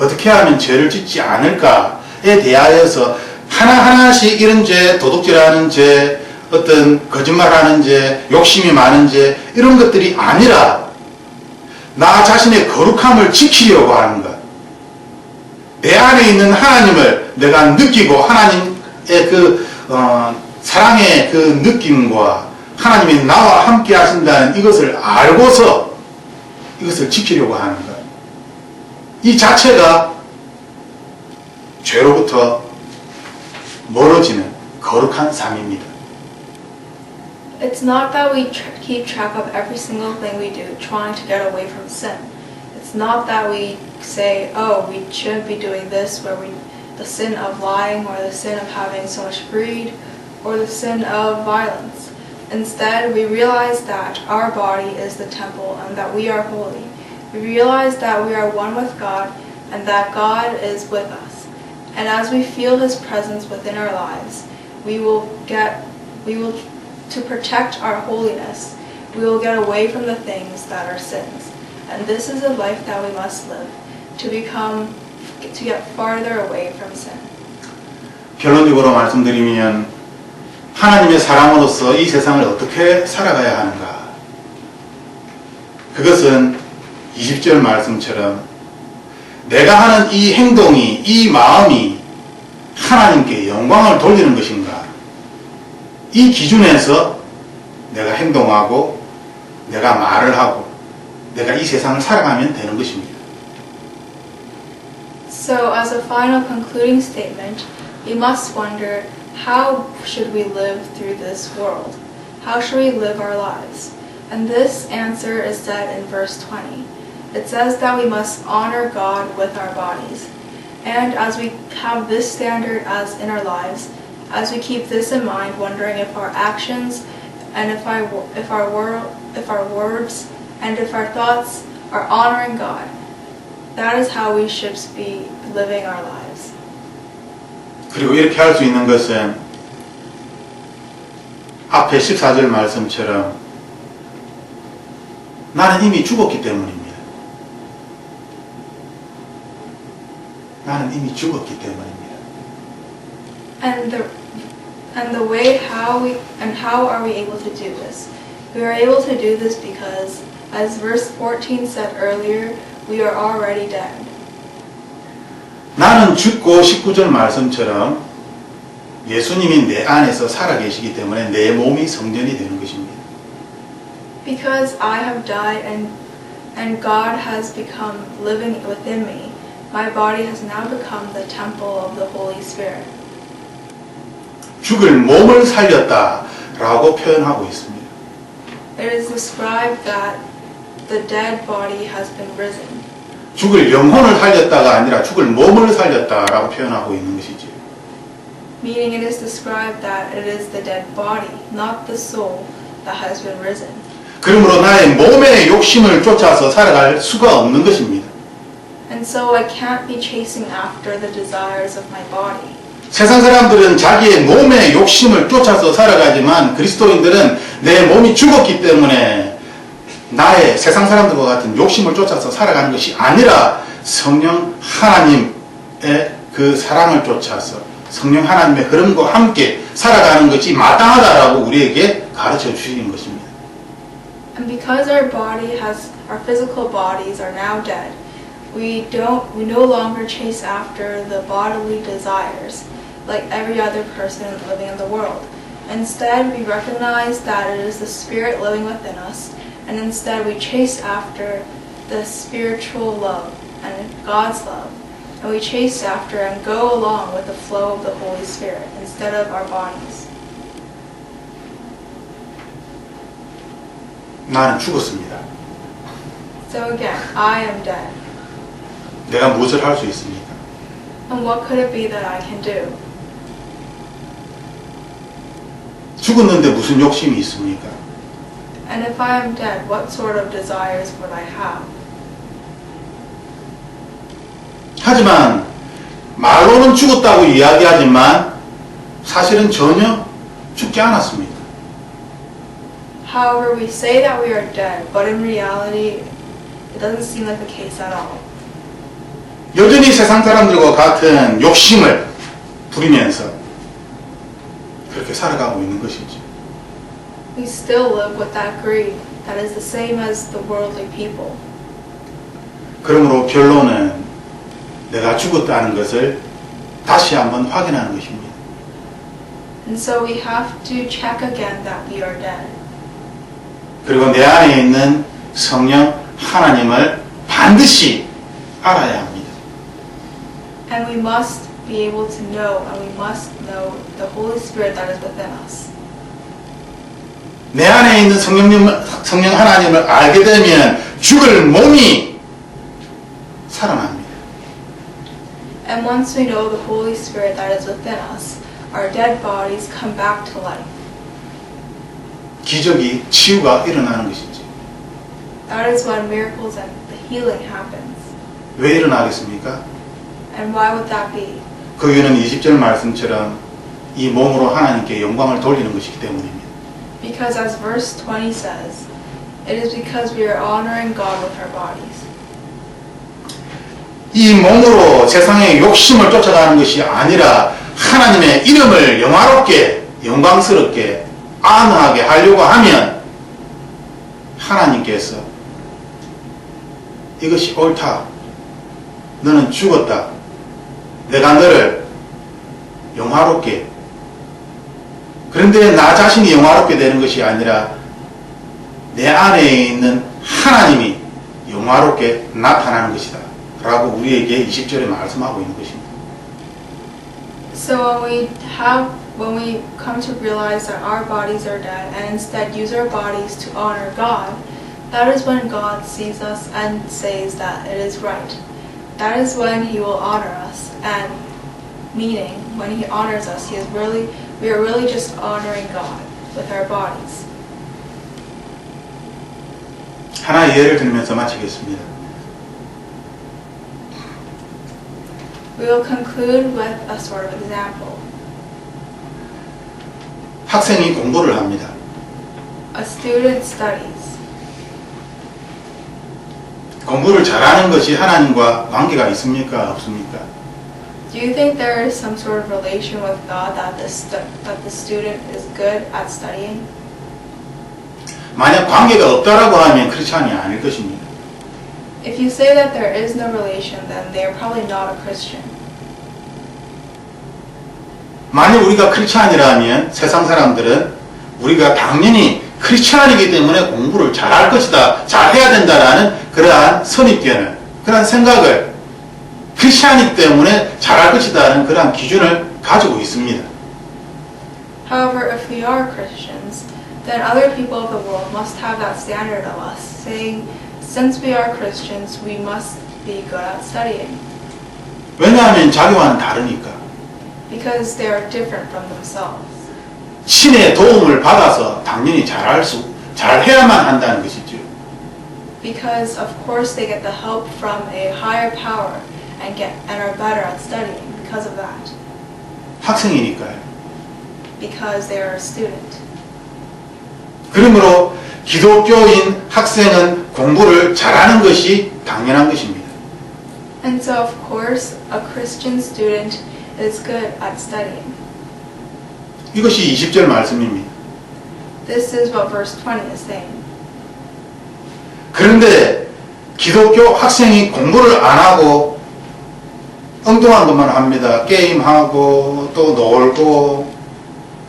어떻게 하면 죄를 짓지 않을까에 대하여서 하나하나씩 이런 죄, 도둑질하는 죄, 어떤 거짓말하는 죄, 욕심이 많은 죄 이런 것들이 아니라 나 자신의 거룩함을 지키려고 하는 것. 내 안에 있는 하나님을 내가 느끼고 하나님의 사랑의 그 느낌과 하나님이 나와 함께 하신다는 이것을 알고서 이것을 지키려고 하는 것. 이 자체가 죄로부터 멀어지는 거룩한 삶입니다. It's not that we keep track of every single thing we do, trying to get away from sin. It's not that we say, oh, we shouldn't be doing this, the sin of lying, or the sin of having so much greed, or the sin of violence. Instead, we realize that our body is the temple and that we are holy. We realize that we are one with God and that God is with us. And as we feel His presence within our lives, to protect our holiness, we will get away from the things that are sins. And this is a life that we must live, to get farther away from sin. 결론적으로 말씀드리면 하나님의 사람으로서 이 세상을 어떻게 살아가야 하는가? 그것은 20절 말씀처럼 내가 하는 이 행동이, 이 마음이 하나님께 영광을 돌리는 것인가? 이 기준에서 내가 행동하고 내가 말을 하고 내가 이 세상을 살아가면 되는 것입니다. So as a final concluding statement, we must wonder, how should we live through this world? How should we live our lives? And this answer is said in verse 20. It says that we must honor God with our bodies. And as we have this standard as in our lives, as we keep this in mind, wondering if our actions and if our words and if our thoughts are honoring God, that is how we should be living our lives. 그리고 이렇게 할 수 있는 것은 앞에 14절 말씀처럼 나는 이미 죽었기 때문입니다. 나는 이미 죽었기 때문입니다. And the way how are we able to do this? We are able to do this because, as verse 14 said earlier, we are already dead. 나는 죽고 19절 말씀처럼 예수님이 내 안에서 살아계시기 때문에 내 몸이 성전이 되는 것입니다. Because I have died and God has become living within me, my body has now become the temple of the Holy Spirit. 죽을 몸을 살렸다라고 표현하고 있습니다. It is described that the dead body has been risen. 죽을 영혼을 살렸다가 아니라 죽을 몸을 살렸다라고 표현하고 있는 것이죠. Meaning it is described that it is the dead body, not the soul, that has been risen. 그러므로 나의 몸의 욕심을 쫓아서 살아갈 수가 없는 것입니다. And so I can't be chasing after the desires of my body. 세상 사람들은 자기의 몸의 욕심을 쫓아서 살아가지만 그리스도인들은 내 몸이 죽었기 때문에 나의 세상 사람들과 같은 욕심을 쫓아서 살아가는 것이 아니라 성령 하나님의 그 사랑을 쫓아서 성령 하나님의 흐름과 함께 살아가는 것이 마땅하다라고 우리에게 가르쳐 주시는 것입니다. And because our physical bodies are now dead, we no longer chase after the bodily desires like every other person living in the world. Instead, we recognize that it is the Spirit living within us, and instead we chase after the spiritual love and God's love. And we chase after and go along with the flow of the Holy Spirit instead of our bodies. 나는 죽었습니다. So again, I am dead. 내가 무엇을 할 수 있습니까? And what could it be that I can do? 죽었는데 무슨 욕심이 있습니까? And if I am dead, what sort of desires would I have? 하지만 말로는 죽었다고 이야기하지만 사실은 전혀 죽지 않았습니다. However, we say that we are dead, but in reality, it doesn't seem like the case at all. 여전히 세상 사람들과 같은 욕심을 부리면서 그렇게 살아가고 있는 것이죠. We still live with that greed that is the same as the worldly people. 그러므로 결론은 내가 죽었다는 것을 다시 한번 확인하는 것입니다. And so we have to check again that we are dead. 그리고 내 안에 있는 성령 하나님을 반드시 알아야 합니다. And we must be able to know, and we must know the Holy Spirit that is within us. 내 안에 있는 성령 하나님을 알게 되면 죽을 몸이 살아납니다. And once we know the Holy Spirit that is within us, our dead bodies come back to life. 기적이, 치유가 일어나는 것이죠. That is when miracles and the healing happens. 왜 일어나겠습니까? And why would that be? 그 이유는 20절 말씀처럼 이 몸으로 하나님께 영광을 돌리는 것이기 때문입니다. Because as verse 20 says, it is because we are honoring God with our bodies. 이 몸으로 세상의 욕심을 쫓아가는 것이 아니라 하나님의 이름을 영화롭게, 영광스럽게, 안하게 하려고 하면 하나님께서 이것이 옳다. 너는 죽었다. 내가 너를 영화롭게. 그런데 나 자신이 영화롭게 되는 것이 아니라 내 안에 있는 하나님이 영화롭게 나타나는 것이다. 라고 우리에게 20절에 말씀하고 있는 것입니다. So when we come to realize that our bodies are dead and instead use our bodies to honor God, that is when God sees us and says that it is right. That is when He will honor us, and meaning when He honors us, we are really just honoring God with our bodies. 하나의 예를 들면서 마치겠습니다. We will conclude with a sort of example. 학생이 공부를 합니다. A student studies. 공부를 잘하는 것이 하나님과 관계가 있습니까? 없습니까? Do you think there is some sort of relation with God that the student is good at studying? 만약 관계가 없다라고 하면 크리스찬이 아닐 것입니다. If you say that there is no relation, then they are probably not a Christian. 만약 우리가 크리스찬이라면 세상 사람들은 우리가 당연히 크리스찬이기 때문에 공부를 잘할 것이다, 잘해야 된다라는 그러한 선입견을, 그러한 생각을 크리스찬이기 때문에 잘할 것이다라는 그러한 기준을 가지고 있습니다. However, if we are Christians, then other people of the world must have that standard of us, saying, since we are Christians, we must be good at studying. 왜냐하면 자기와는 다르니까. Because they are different from themselves. 신의 도움을 받아서 당연히 잘해야만 한다는 것이죠. Because of course they get the help from a higher power and are better at studying because of that. 학생이니까요. Because they are a student. 그러므로 기독교인 학생은 공부를 잘하는 것이 당연한 것입니다. And so of course a Christian student is good at studying. 이것이 20절 말씀입니다. This is what verse 20 is saying. 그런데 기독교 학생이 공부를 안 하고 엉뚱한 것만 합니다. 게임하고 또 놀고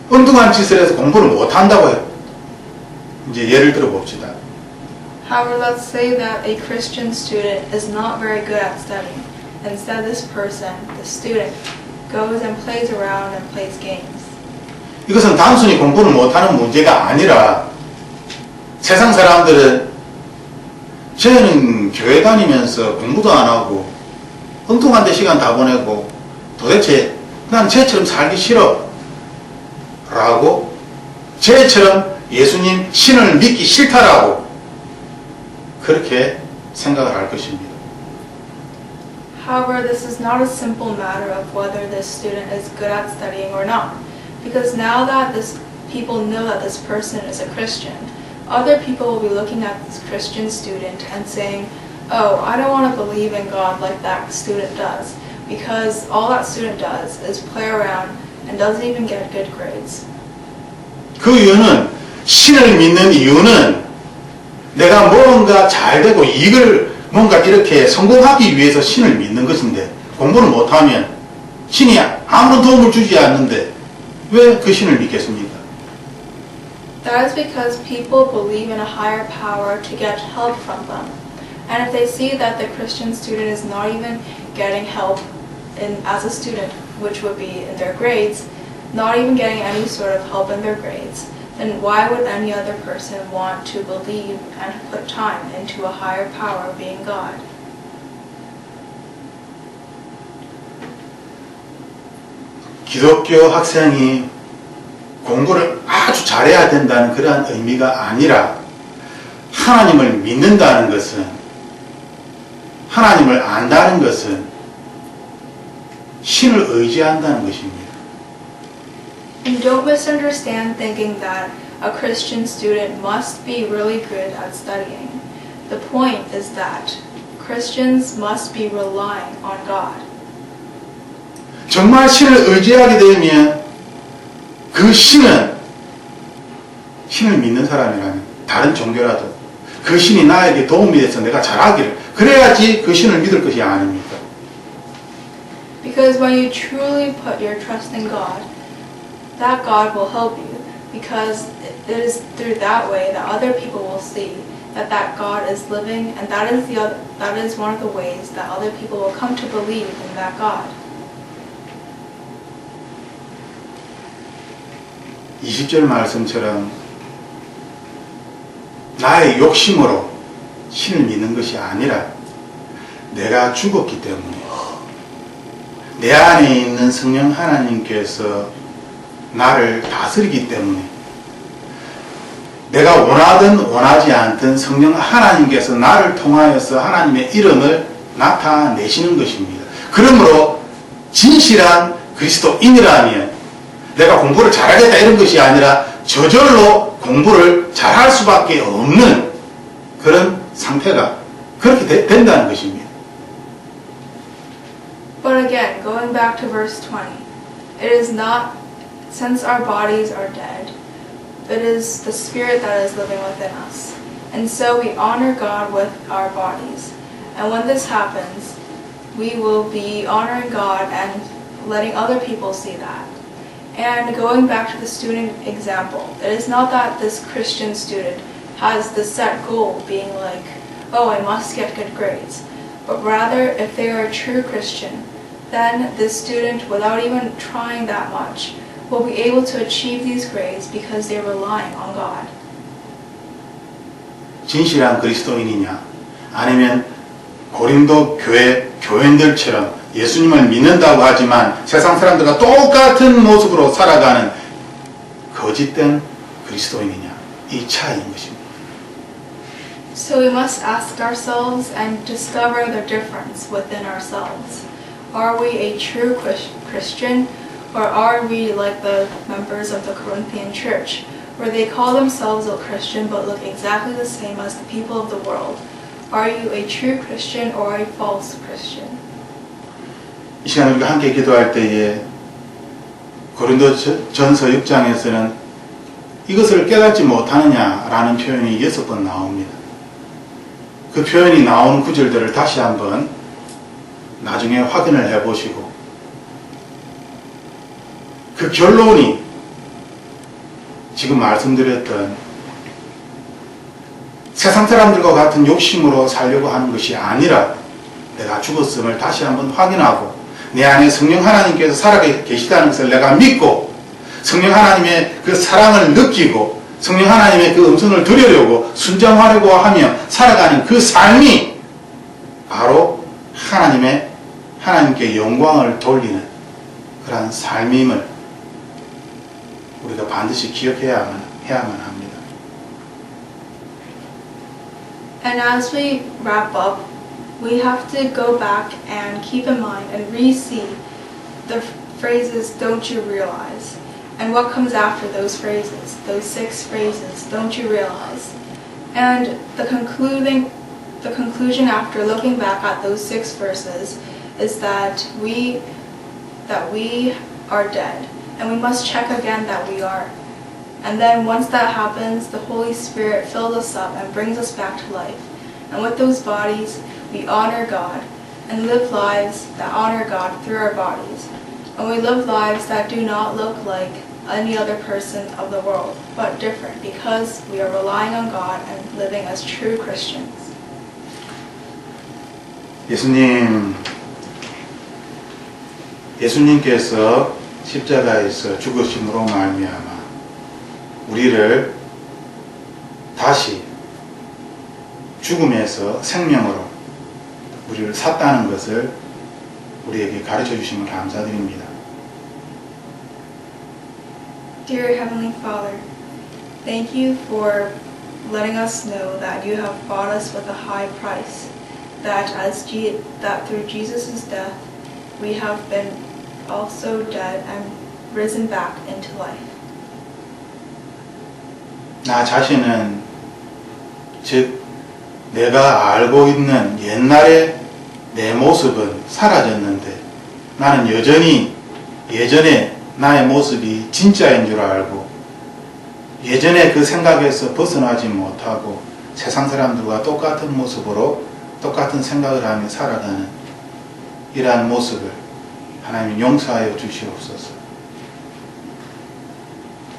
엉뚱한 짓을 해서 공부를 못 한다고 해요. 이제 예를 들어 봅시다. However, let's say that a Christian student is not very good at studying. Instead, this person, the student, goes and plays around and plays games. 이것은 단순히 공부를 못하는 문제가 아니라 세상 사람들은 쟤는 교회 다니면서 공부도 안 하고 엉뚱한 데 시간 다 보내고 도대체 난 쟤처럼 살기 싫어 라고 쟤처럼 예수님 신을 믿기 싫다라고 그렇게 생각을 할 것입니다. However, this is not a simple matter of whether this student is good at studying or not. Because now that people know that this person is a Christian, other people will be looking at this Christian student and saying, oh, I don't want to believe in God like that student does, because all that student does is play around and doesn't even get good grades. 그 이유는, 신을 믿는 이유는 내가 뭔가 잘 되고 이걸 뭔가 이렇게 성공하기 위해서 신을 믿는 것인데, 공부를 못하면 신이 아무런 도움을 주지 않는데 왜 그 신을 믿겠습니까? That is because people believe in a higher power to get help from them. And if they see that the Christian student is not even getting help as a student, which would be in their grades, not even getting any sort of help in their grades, then why would any other person want to believe and put time into a higher power being God? 기독교 학생이 공부를 아주 잘해야 된다는 그러한 의미가 아니라, 하나님을 믿는다는 것은, 하나님을 안다는 것은 신을 의지한다는 것입니다. And don't misunderstand thinking that a Christian student must be really good at studying. The point is that Christians must be relying on God. 정말 신을 의지하게 되면 그 신은, 신을 믿는 사람이라면 다른 종교라도 그 신이 나에게 도움이 돼서 내가 잘하기를, 그래야지 그 신을 믿을 것이 아닙니까? Because when you truly put your trust in God, that God will help you, because it is through that way that other people will see that God is living, and that is one of the ways that other people will come to believe in that God. 20절 말씀처럼 나의 욕심으로 신을 믿는 것이 아니라, 내가 죽었기 때문에 내 안에 있는 성령 하나님께서 나를 다스리기 때문에, 내가 원하든 원하지 않든 성령 하나님께서 나를 통하여서 하나님의 이름을 나타내시는 것입니다. 그러므로 진실한 그리스도인이라면 내가 공부를 잘하겠다 이런 것이 아니라 저절로 공부를 잘할 수밖에 없는 그런 상태가 그렇게 된다는 것입니다. But again, going back to verse 20, it is not, since our bodies are dead, it is the Spirit that is living within us. And so we honor God with our bodies. And when this happens, we will be honoring God and letting other people see that. And going back to the student example, it is not that this Christian student has the set goal being like, oh, I must get good grades. But rather, if they are a true Christian, then this student, without even trying that much, will be able to achieve these grades because they're relying on God. 진실한 그리스도인이냐, 아니면 고린도 교인들처럼 예수님을 믿는다고 하지만 세상 사람들과 똑같은 모습으로 살아가는 거짓된 그리스도인이냐, 이 차이인 것입니다. So we must ask ourselves and discover the difference within ourselves. Are we a true Christian, or are we like the members of the Corinthian church, where they call themselves a Christian but look exactly the same as the people of the world? Are you a true Christian or a false Christian? 이 시간에 우리가 함께 기도할 때에 고린도전서 6장에서는 이것을 깨닫지 못하느냐라는 표현이 6번 나옵니다. 그 표현이 나오는 구절들을 다시 한번 나중에 확인을 해보시고, 그 결론이 지금 말씀드렸던 세상 사람들과 같은 욕심으로 살려고 하는 것이 아니라, 내가 죽었음을 다시 한번 확인하고 내 안에 성령 하나님께서 살아 계시다는 것을 내가 믿고 성령 하나님의 그 사랑을 느끼고 성령 하나님의 그 음성을 들으려고 순종하려고 하며 살아가는 그 삶이 바로 하나님께 영광을 돌리는 그러한 삶임을 우리가 반드시 기억해야만 합니다. And as we wrap up, we have to go back and keep in mind and re-see the phrases, don't you realize? And what comes after those phrases, those 6 phrases, don't you realize? And the concluding The conclusion after looking back at those 6 verses is that we are dead, and we must check again that we are. And then once that happens, the Holy Spirit fills us up and brings us back to life. And with those bodies, we honor God and live lives that honor God through our bodies. And we live lives that do not look like any other person of the world, but different, because we are relying on God and living as true Christians. 예수님께서 십자가에서 죽으심으로 말미암아 우리를 다시 죽음에서 생명으로 우리를 샀다는 것을 우리에게 가르쳐 주심을 감사드립니다. Dear Heavenly Father, thank you for letting us know that you have bought us with a high price, that through Jesus' death we have been also dead and risen back into life. 나 자신은 즉 내가 알고 있는 옛날의 내 모습은 사라졌는데 나는 여전히 예전에 나의 모습이 진짜인 줄 알고 예전에 그 생각에서 벗어나지 못하고 세상 사람들과 똑같은 모습으로 똑같은 생각을 하며 살아가는 이러한 모습을 하나님 용서하여 주시옵소서.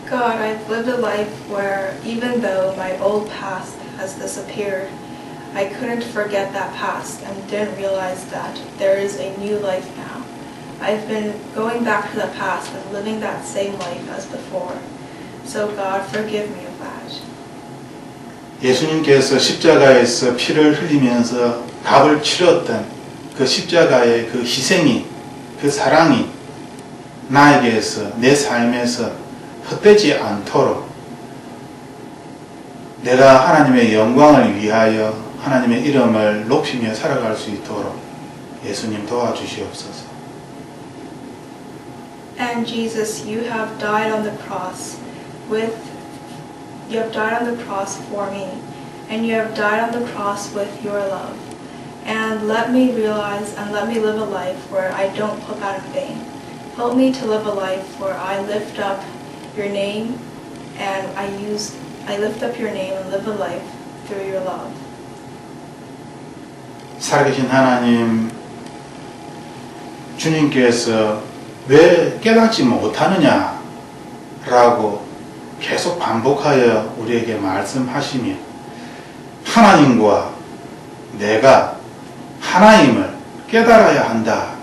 God, I've lived a life where even though my old past has disappeared, I couldn't forget that past and didn't realize that there is a new life now. I've been going back to the past and living that same life as before. So God, forgive me of that. 예수님께서 십자가에서 피를 흘리면서 값을 치렀던 그 십자가의 그 희생이, 그 사랑이 나에게서, 내 삶에서 헛되지 않도록 내가 하나님의 영광을 위하여 하나님의 이름을 높이며 살아갈 수 있도록 예수님 도와주시옵소서. And Jesus, you have died on the cross for me, and you have died on the cross with your love. And let me realize and let me live a life where I don't put that in vain. Help me to live a life where I lift up your name and I lift up your name and live a life through your love. 살아계신 하나님, 주님께서 왜 깨닫지 못하느냐 라고 계속 반복하여 우리에게 말씀하시며 하나님과 내가 하나님을 깨달아야 한다.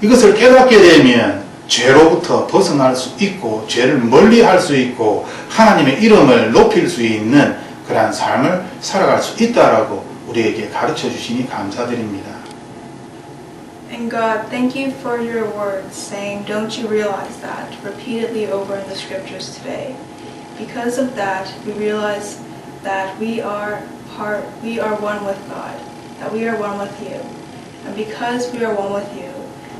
이것을 깨닫게 되면 죄로부터 벗어날 수 있고 죄를 멀리할 수 있고 하나님의 이름을 높일 수 있는 그러한 삶을 살아갈 수 있다라고 우리에게 가르쳐 주시니 감사드립니다. And God, thank you for your words saying, don't you realize that, repeatedly over in the scriptures today. Because of that, we realize that we are one with God, that we are one with you. And because we are one with you,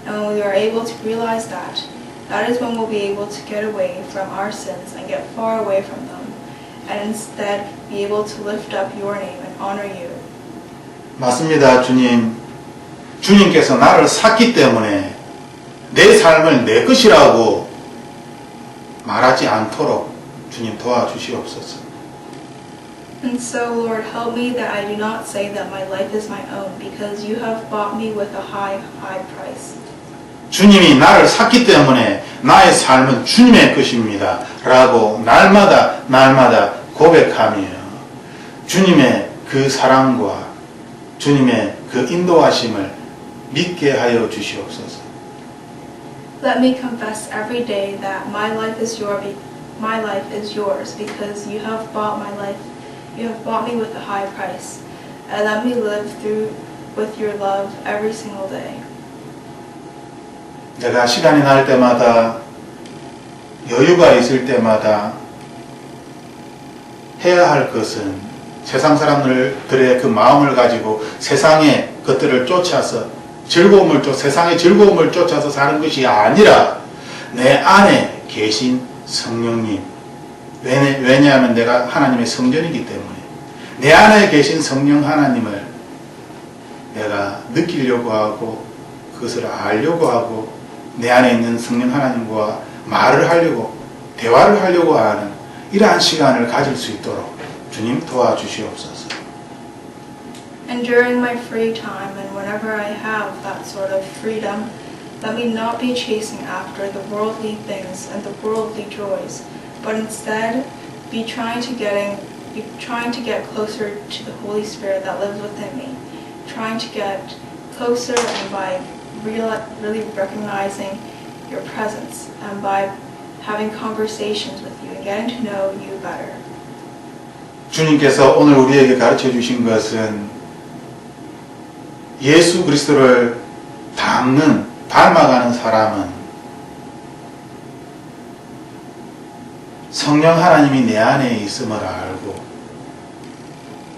and when we are able to realize that, that is when we'll be able to get away from our sins and get far away from them, and instead be able to lift up your name and honor you. 맞습니다, 주님. 주님께서 나를 샀기 때문에 내 삶을 내 것이라고 말하지 않도록 주님 도와주시옵소서. And so, Lord, help me that I do not say that my life is my own, because you have bought me with a high price. 주님이 나를 샀기 때문에 나의 삶은 주님의 것입니다. 라고 날마다 고백하며 주님의 그 사랑과 주님의 그 인도하심을 믿게 하여 주시옵소서. Let me confess every day that my life is yours because you have bought my life. You have bought me with a high price. And let me live with your love every single day. 내가 시간이 날 때마다 여유가 있을 때마다 해야 할 것은 세상 사람들의 그 마음을 가지고 세상의 것들을 쫓아서 세상의 즐거움을 쫓아서 사는 것이 아니라 내 안에 계신 성령님. 왜냐하면 내가 하나님의 성전이기 때문에 내 안에 계신 성령 하나님을 내가 느끼려고 하고 그것을 알려고 하고 내 안에 있는 성령 하나님과 말을 하려고 대화를 하려고 하는 이러한 시간을 가질 수 있도록 주님 도와주시옵소서. And during my free time and whenever I have that sort of freedom, let me not be chasing after the worldly things and the worldly joys, but instead be trying to get closer to the Holy Spirit that lives within me, trying to get closer and by really recognizing your presence and by having conversations with you and getting to know you better. 주님께서 오늘 우리에게 가르쳐 주신 것은 예수 그리스도를 닮아가는 사람은 성령 하나님이 내 안에 있음을 알고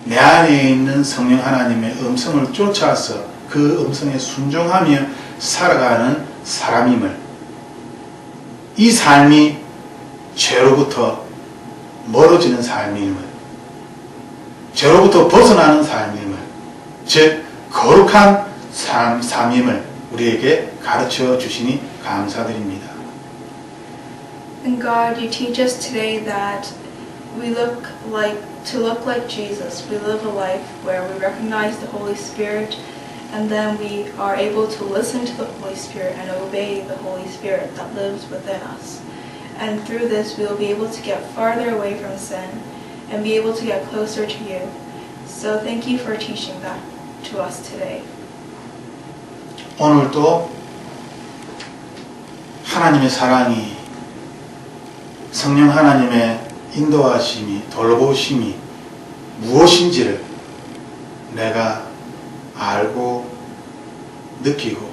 내 안에 있는 성령 하나님의 음성을 쫓아서 그 음성에 순종하며 살아가는 사람임을, 이 삶이 죄로부터 멀어지는 삶임을, 죄로부터 벗어나는 삶임을, 즉 거룩한 삶임을 우리에게 가르쳐 주시니 감사드립니다. And God, you teach us today that we look like Jesus. We live a life where we recognize the Holy Spirit, and then we are able to listen to the Holy Spirit and obey the Holy Spirit that lives within us. And through this, we will be able to get farther away from sin and be able to get closer to you. So thank you for teaching that to us today. 오늘도 하나님의 사랑이, 성령 하나님의 인도하심이, 돌보심이 무엇인지를 내가 알고 느끼고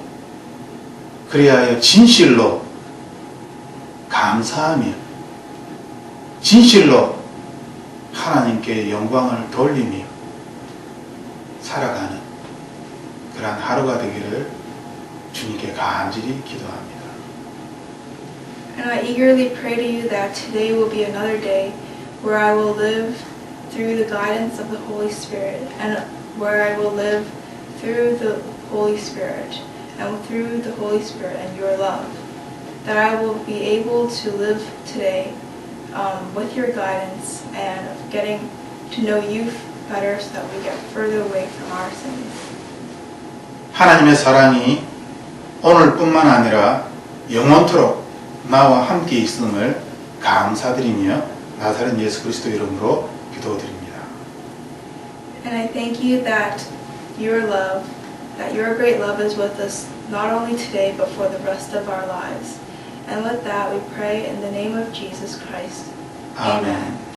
그리하여 진실로 감사하며 진실로 하나님께 영광을 돌리며 살아가는 그러한 하루가 되기를 주님께 간절히 기도합니다. And I eagerly pray to you that today will be another day where I will live through the guidance of the Holy Spirit and where I will live through the Holy Spirit and through the Holy Spirit and your love. That I will be able to live today with your guidance and getting to know you better so that we get further away from our sins. 하나님의 사랑이 오늘뿐만 아니라 영원토록 나와 함께 있음을 감사드리며 나사렛 예수 그리스도 이름으로 기도드립니다. And I thank you that your great love is with us not only today but for the rest of our lives. And with that we pray in the name of Jesus Christ. 아멘. Amen.